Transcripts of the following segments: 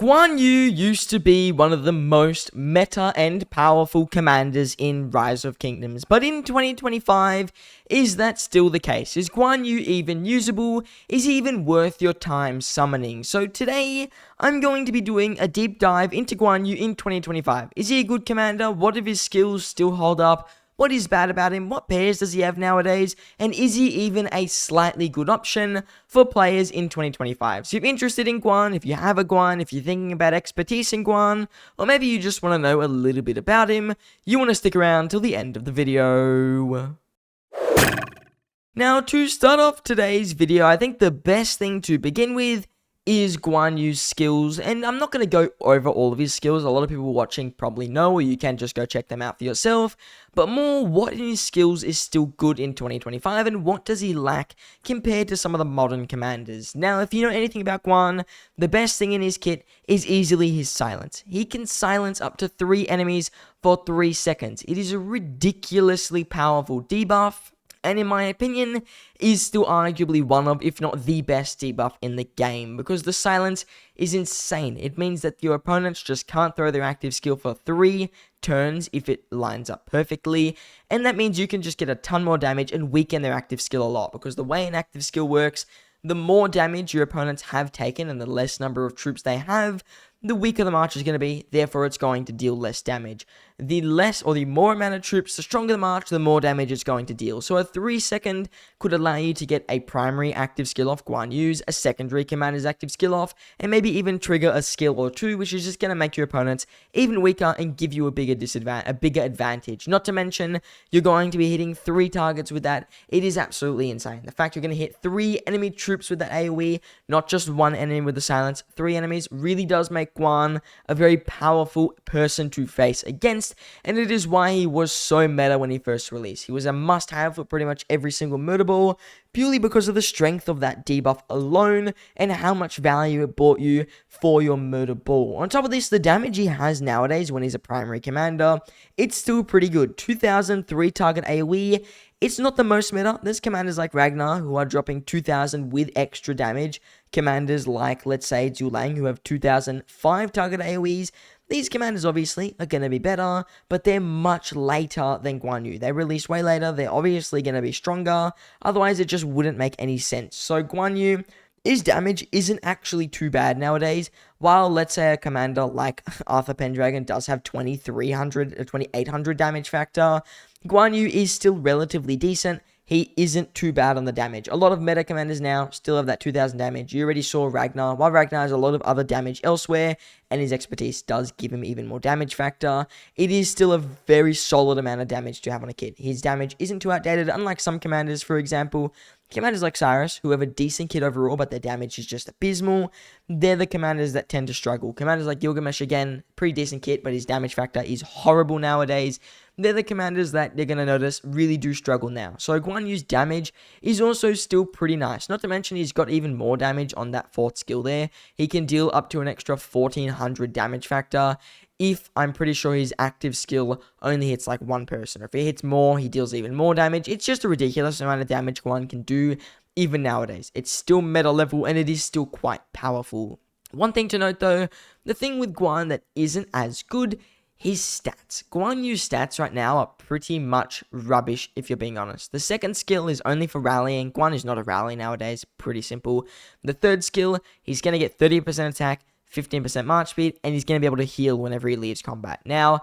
Guan Yu used to be one of the most meta and powerful commanders in Rise of Kingdoms, but in 2025, is that still the case? Is Guan Yu even usable? Is he even worth your time summoning? So today, I'm going to be doing a deep dive into Guan Yu in 2025. Is he a good commander? What of his skills still hold up? What is bad about him? What pairs does he have nowadays? And is he even a slightly good option for players in 2025? So if you're interested in Guan, if you have a Guan, if you're thinking about expertise in Guan, or maybe you just want to know a little bit about him, you want to stick around till the end of the video. Now, to start off today's video, I think the best thing to begin with is Guan Yu's skills, and I'm not going to go over all of his skills. A lot of people watching probably know, or you can just go check them out for yourself, but more what in his skills is still good in 2025, and what does he lack compared to some of the modern commanders. Now, if you know anything about Guan, the best thing in his kit is easily his silence. He can silence up to 3 enemies for 3 seconds. It is a ridiculously powerful debuff, and in my opinion, is still arguably one of, if not the best debuff in the game, because the silence is insane. It means that your opponents just can't throw their active skill for 3 turns if it lines up perfectly, and that means you can just get a ton more damage and weaken their active skill a lot, because the way an active skill works, the more damage your opponents have taken and the less number of troops they have, the weaker the march is going to be, therefore it's going to deal less damage. The less or the more amount of troops, the stronger the march, the more damage it's going to deal. So a 3 second could allow you to get a primary active skill off Guan Yu's, a secondary commander's active skill off, and maybe even trigger a skill or 2, which is just going to make your opponents even weaker and give you a bigger advantage. Not to mention, you're going to be hitting 3 targets with that. It is absolutely insane. The fact you're going to hit 3 enemy troops with that AoE, not just 1 enemy with the silence, 3 enemies, really does make Guan a very powerful person to face against, and it is why he was so meta when he first released. He was a must-have for pretty much every single murder ball, purely because of the strength of that debuff alone, and how much value it brought you for your murder ball. On top of this, the damage he has nowadays when he's a primary commander, it's still pretty good. 2000 3-target AoE, it's not the most meta. There's commanders like Ragnar who are dropping 2000 with extra damage. Commanders like, let's say, Zulang who have 2000 5-target AoEs. These commanders obviously are going to be better, but they're much later than Guan Yu. They released way later, they're obviously going to be stronger, otherwise it just wouldn't make any sense. So Guan Yu, his damage isn't actually too bad nowadays, while let's say a commander like Arthur Pendragon does have 2300 or 2800 damage factor, Guan Yu is still relatively decent. He isn't too bad on the damage. A lot of meta commanders now still have that 2000 damage. You already saw Ragnar. While Ragnar has a lot of other damage elsewhere, and his expertise does give him even more damage factor, it is still a very solid amount of damage to have on a kit. His damage isn't too outdated, unlike some commanders, for example. Commanders like Cyrus, who have a decent kit overall, but their damage is just abysmal, they're the commanders that tend to struggle. Commanders like Gilgamesh, again, pretty decent kit, but his damage factor is horrible nowadays. They're the commanders that they're going to notice really do struggle now. So Guan Yu's damage is also still pretty nice. Not to mention he's got even more damage on that 4th skill there. He can deal up to an extra 1400 damage factor if I'm pretty sure his active skill only hits like 1 person. Or if he hits more, he deals even more damage. It's just a ridiculous amount of damage Guan can do even nowadays. It's still meta level and it is still quite powerful. One thing to note though, the thing with Guan that isn't as good, his stats. Guan Yu's stats right now are pretty much rubbish, if you're being honest. The 2nd skill is only for rallying. Guan is not a rally nowadays, pretty simple. The 3rd skill, he's going to get 30% attack, 15% march speed, and he's going to be able to heal whenever he leaves combat. Now,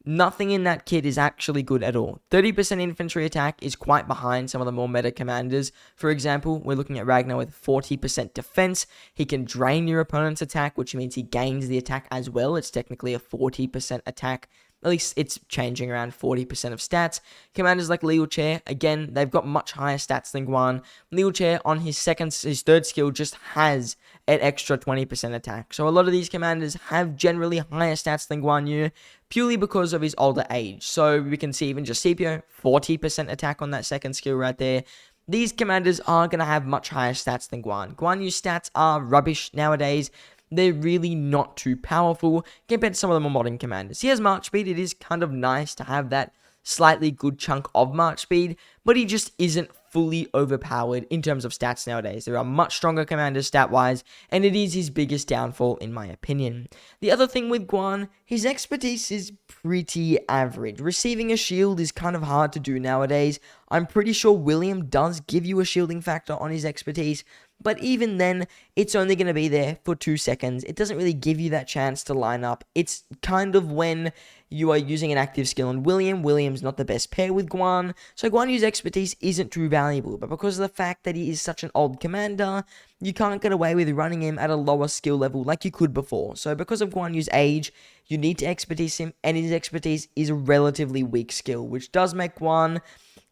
nothing in that kit is actually good at all. 30% infantry attack is quite behind some of the more meta commanders. For example, we're looking at Ragnar with 40% defense. He can drain your opponent's attack, which means he gains the attack as well. It's technically a 40% attack. At least it's changing around 40% of stats. Commanders like Liu Che, again, they've got much higher stats than Guan. Liu Che on his 3rd skill just has an extra 20% attack. So a lot of these commanders have generally higher stats than Guan Yu, purely because of his older age. So we can see even just Scipio, 40% attack on that 2nd skill right there. These commanders are going to have much higher stats than Guan. Guan Yu's stats are rubbish nowadays. They're really not too powerful compared to some of the more modern commanders. He has march speed. It is kind of nice to have that slightly good chunk of march speed, but he just isn't fully overpowered in terms of stats nowadays. There are much stronger commanders stat-wise, and it is his biggest downfall in my opinion. The other thing with Guan, his expertise is pretty average. Receiving a shield is kind of hard to do nowadays. I'm pretty sure William does give you a shielding factor on his expertise, but even then, it's only going to be there for 2 seconds. It doesn't really give you that chance to line up. It's kind of when you are using an active skill on William. William's not the best pair with Guan, so Guan Yu's expertise isn't too valuable, but because of the fact that he is such an old commander, you can't get away with running him at a lower skill level like you could before. So because of Guan Yu's age, you need to expertise him, and his expertise is a relatively weak skill, which does make Guan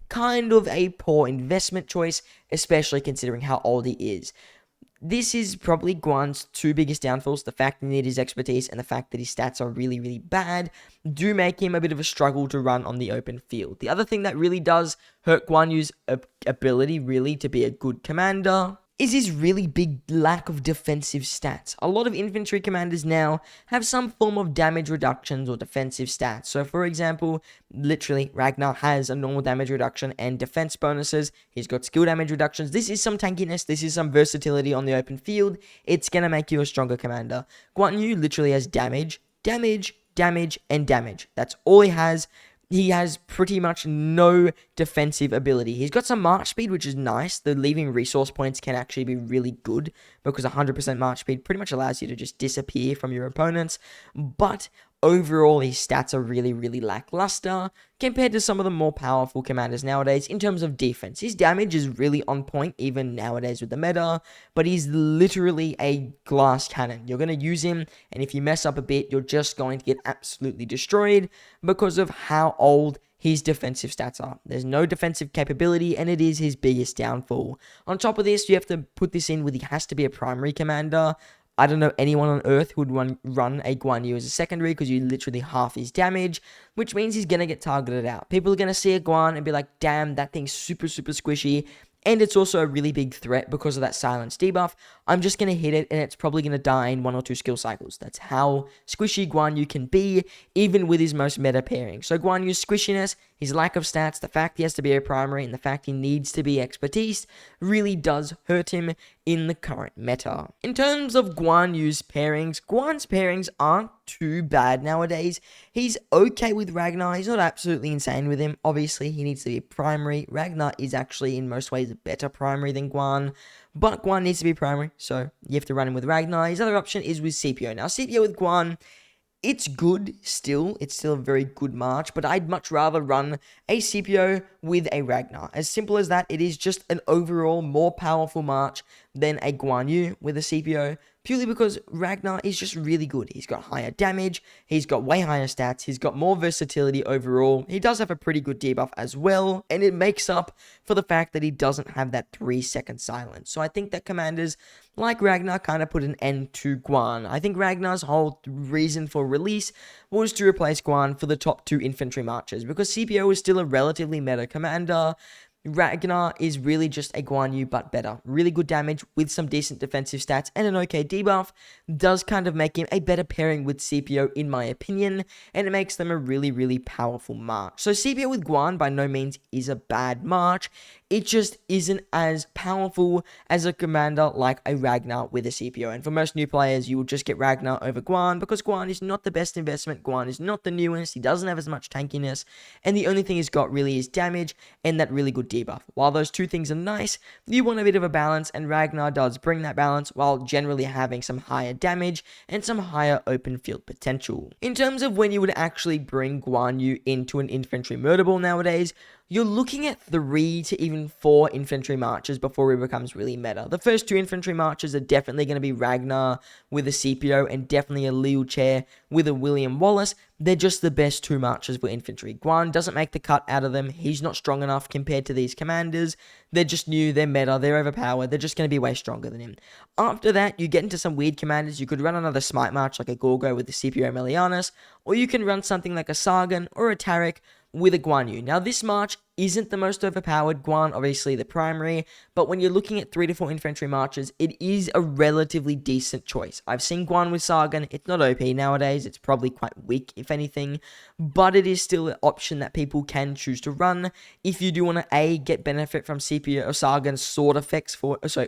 kind of a poor investment choice, especially considering how old he is. This is probably Guan's 2 biggest downfalls. The fact that he needs his expertise and the fact that his stats are really, really bad do make him a bit of a struggle to run on the open field. The other thing that really does hurt Guan Yu's ability really to be a good commander is his really big lack of defensive stats. A lot of infantry commanders now have some form of damage reductions or defensive stats. So for example, literally Ragnar has a normal damage reduction and defense bonuses. He's got skill damage reductions. This is some tankiness. This is some versatility on the open field. It's going to make you a stronger commander. Guan Yu literally has damage, damage, damage, and damage. That's all he has. He has pretty much no defensive ability. He's got some march speed, which is nice. The leaving resource points can actually be really good because 100% march speed pretty much allows you to just disappear from your opponents. But overall, his stats are really, really lackluster compared to some of the more powerful commanders nowadays in terms of defense. His damage is really on point even nowadays with the meta, but he's literally a glass cannon. You're going to use him, and if you mess up a bit, you're just going to get absolutely destroyed because of how old his defensive stats are. There's no defensive capability, and it is his biggest downfall. On top of this, you have to put this in with he has to be a primary commander. I don't know anyone on Earth who would run a Guan Yu as a secondary because you literally half his damage, which means he's going to get targeted out. People are going to see a Guan and be like, damn, that thing's super, super squishy. And it's also a really big threat because of that silence debuff. I'm just going to hit it and it's probably going to die in 1 or 2 skill cycles. That's how squishy Guan Yu can be, even with his most meta pairing. So Guan Yu's squishiness, his lack of stats, the fact he has to be a primary, and the fact he needs to be expertise really does hurt him in the current meta. In terms of Guan Yu's pairings, Guan's pairings aren't too bad nowadays. He's okay with Ragnar. He's not absolutely insane with him. Obviously, he needs to be primary. Ragnar is actually, in most ways, a better primary than Guan, but Guan needs to be primary, so you have to run him with Ragnar. His other option is with CPO. Now, CPO with Guan, it's good still. It's still a very good march, but I'd much rather run a CPO with a Ragnar. As simple as that, it is just an overall more powerful march than a Guan Yu with a CPO, purely because Ragnar is just really good. He's got higher damage, he's got way higher stats, he's got more versatility overall. He does have a pretty good debuff as well, and it makes up for the fact that he doesn't have that 3-second silence. So I think that commanders like Ragnar kind of put an end to Guan. I think Ragnar's whole reason for release was to replace Guan for the top 2 infantry marches, because CPO is still a relatively meta commander. Ragnar is really just a Guan Yu, but better. Really good damage with some decent defensive stats and an okay debuff does kind of make him a better pairing with CPO in my opinion, and it makes them a really, really powerful march. So CPO with Guan by no means is a bad march. It just isn't as powerful as a commander like a Ragnar with a CPO. And for most new players, you will just get Ragnar over Guan because Guan is not the best investment. Guan is not the newest. He doesn't have as much tankiness. And the only thing he's got really is damage and that really good debuff. While those two things are nice, you want a bit of a balance, and Ragnar does bring that balance while generally having some higher damage and some higher open field potential. In terms of when you would actually bring Guan Yu into an infantry murder ball nowadays, you're looking at 3 to even 4 infantry marches before he becomes really meta. The first 2 infantry marches are definitely going to be Ragnar with a CPO and definitely a Liu Chair with a William Wallace. They're just the best 2 marches for infantry. Guan doesn't make the cut out of them. He's not strong enough compared to these commanders. They're just new, they're meta, they're overpowered, they're just going to be way stronger than him. After that, you get into some weird commanders. You could run another Smite march like a Gorgo with the CPO Melianus, or you can run something like a Sargon or a Tarek with a Guan Yu. Now, this march isn't the most overpowered. Guan, obviously the primary, but when you're looking at 3 to 4 infantry marches, it is a relatively decent choice. I've seen Guan with Sargon. It's not OP nowadays. It's probably quite weak, if anything, but it is still an option that people can choose to run if you do want to A, get benefit from CPU or Sargon sword effects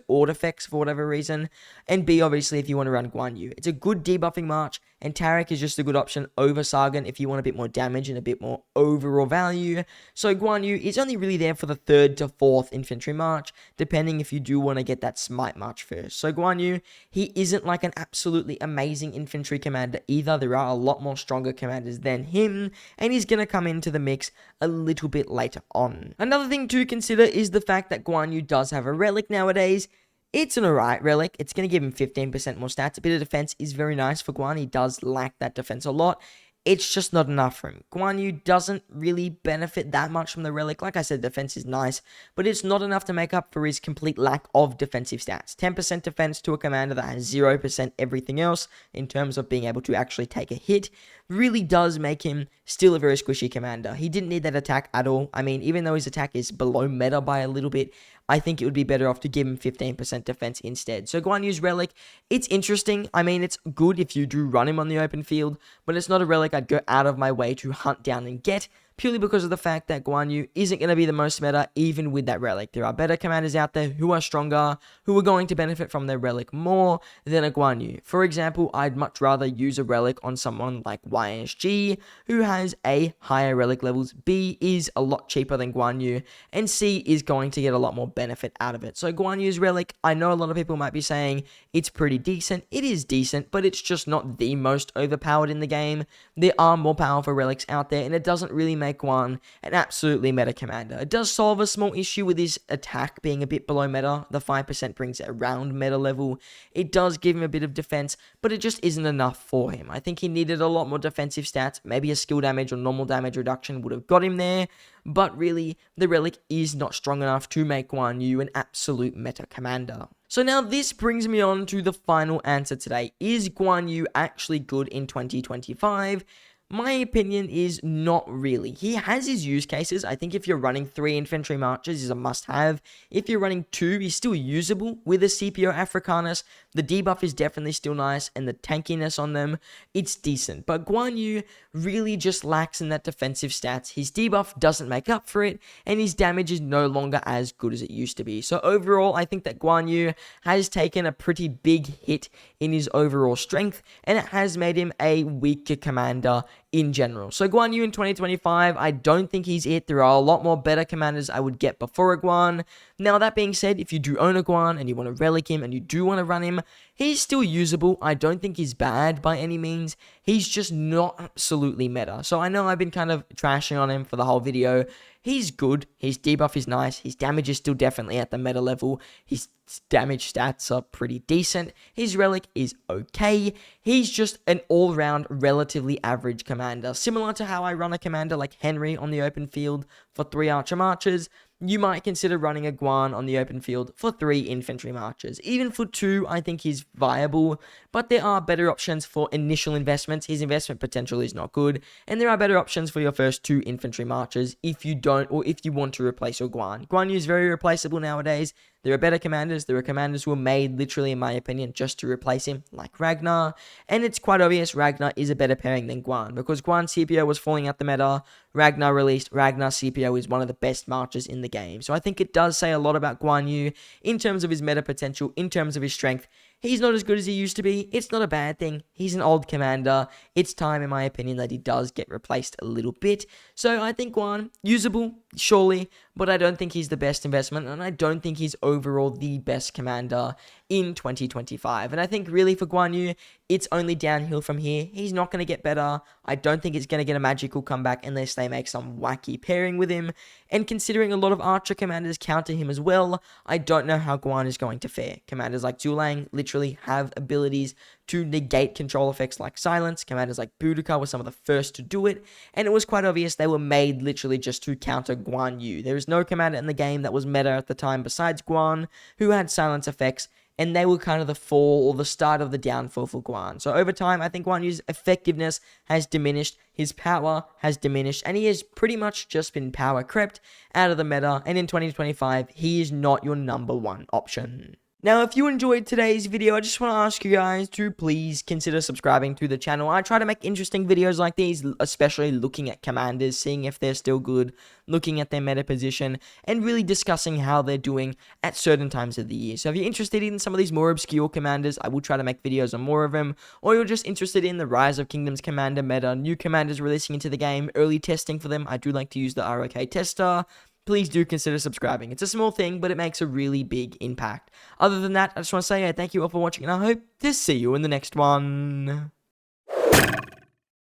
ord effects for whatever reason, and B, obviously if you want to run Guan Yu. It's a good debuffing march, and Tarek is just a good option over Sargon if you want a bit more damage and a bit more overall value. So Guan Yu is only really there for the 3rd to 4th infantry march, depending if you do want to get that smite march first. So Guan Yu, he isn't like an absolutely amazing infantry commander either. There are a lot more stronger commanders than him, and he's going to come into the mix a little bit later on. Another thing to consider is the fact that Guan Yu does have a relic nowadays. It's an alright relic. It's going to give him 15% more stats. A bit of defense is very nice for Guan. He does lack that defense a lot. It's just not enough for him. Guan Yu doesn't really benefit that much from the relic. Like I said, defense is nice, but it's not enough to make up for his complete lack of defensive stats. 10% defense to a commander that has 0% everything else in terms of being able to actually take a hit really does make him still a very squishy commander. He didn't need that attack at all. I mean, even though his attack is below meta by a little bit, I think it would be better off to give him 15% defense instead. So Guan Yu's relic, it's interesting. I mean, it's good if you do run him on the open field, but it's not a relic I'd go out of my way to hunt down and get, purely because of the fact that Guan Yu isn't going to be the most meta even with that relic. There are better commanders out there who are stronger, who are going to benefit from their relic more than a Guan Yu. For example, I'd much rather use a relic on someone like YSG, who has A, higher relic levels, B, is a lot cheaper than Guan Yu, and C, is going to get a lot more benefit out of it. So Guan Yu's relic, I know a lot of people might be saying it's pretty decent. It is decent, but it's just not the most overpowered in the game. There are more powerful relics out there, and it doesn't really make Guan an absolutely meta commander. It does solve a small issue with his attack being a bit below meta. The 5% brings it around meta level. It does give him a bit of defense, but it just isn't enough for him. I think he needed a lot more defensive stats. Maybe a skill damage or normal damage reduction would have got him there, but really, the relic is not strong enough to make Guan Yu an absolute meta commander. So now this brings me on to the final answer today. Is Guan Yu actually good in 2025? My opinion is not really. He has his use cases. I think if you're running 3 infantry marches, he's a must-have. If you're running 2, he's still usable with a CPO Africanus. The debuff is definitely still nice, and the tankiness on them, it's decent. But Guan Yu really just lacks in that defensive stats. His debuff doesn't make up for it, and his damage is no longer as good as it used to be. So overall, I think that Guan Yu has taken a pretty big hit in his overall strength, and it has made him a weaker commander in general. So Guan Yu in 2025, I don't think he's it. There are a lot more better commanders I would get before a Guan. Now, that being said, if you do own a Guan and you want to relic him and you do want to run him, he's still usable. I don't think he's bad by any means. He's just not absolutely meta. So I know I've been kind of trashing on him for the whole video. He's good. His debuff is nice. His damage is still definitely at the meta level. His damage stats are pretty decent. His relic is okay. He's just an all-round relatively average commander. Similar to how I run a commander like Henry on the open field for 3 archer marches, you might consider running a Guan on the open field for 3 infantry marches. Even for 2, I think he's viable, but there are better options for initial investments. His investment potential is not good, and there are better options for your first 2 infantry marches if you don't, or if you want to replace your Guan. Guan Yu is very replaceable nowadays. There are better commanders. There are commanders who are made, literally, in my opinion, just to replace him, like Ragnar. And it's quite obvious Ragnar is a better pairing than Guan, because Guan's CPO was falling out the meta. Ragnar released. Ragnar's CPO is one of the best marches in the game. So I think it does say a lot about Guan Yu in terms of his meta potential, in terms of his strength. He's not as good as he used to be. It's not a bad thing. He's an old commander. It's time, in my opinion, that he does get replaced a little bit. So I think Guan, usable, surely, but I don't think he's the best investment, and I don't think he's overall the best commander in 2025. And I think really for Guan Yu, it's only downhill from here. He's not going to get better. I don't think it's going to get a magical comeback unless they make some wacky pairing with him. And considering a lot of archer commanders counter him as well, I don't know how Guan is going to fare. Commanders like Zulang literally have abilities to negate control effects like silence. Commanders like Boudica were some of the first to do it, and it was quite obvious they were made literally just to counter Guan Yu. There is no commander in the game that was meta at the time besides Guan who had silence effects, and they were kind of the fall or the start of the downfall for Guan. So over time, I think Guan Yu's effectiveness has diminished, his power has diminished, and he has pretty much just been power crept out of the meta, and in 2025, he is not your number one option. Now, if you enjoyed today's video, I just want to ask you guys to please consider subscribing to the channel. I try to make interesting videos like these, especially looking at commanders, seeing if they're still good, looking at their meta position, and really discussing how they're doing at certain times of the year. So if you're interested in some of these more obscure commanders, I will try to make videos on more of them, or you're just interested in the Rise of Kingdoms commander meta, new commanders releasing into the game, early testing for them, I do like to use the ROK tester. Please do consider subscribing. It's a small thing, but it makes a really big impact. Other than that, I just want to say thank you all for watching, and I hope to see you in the next one.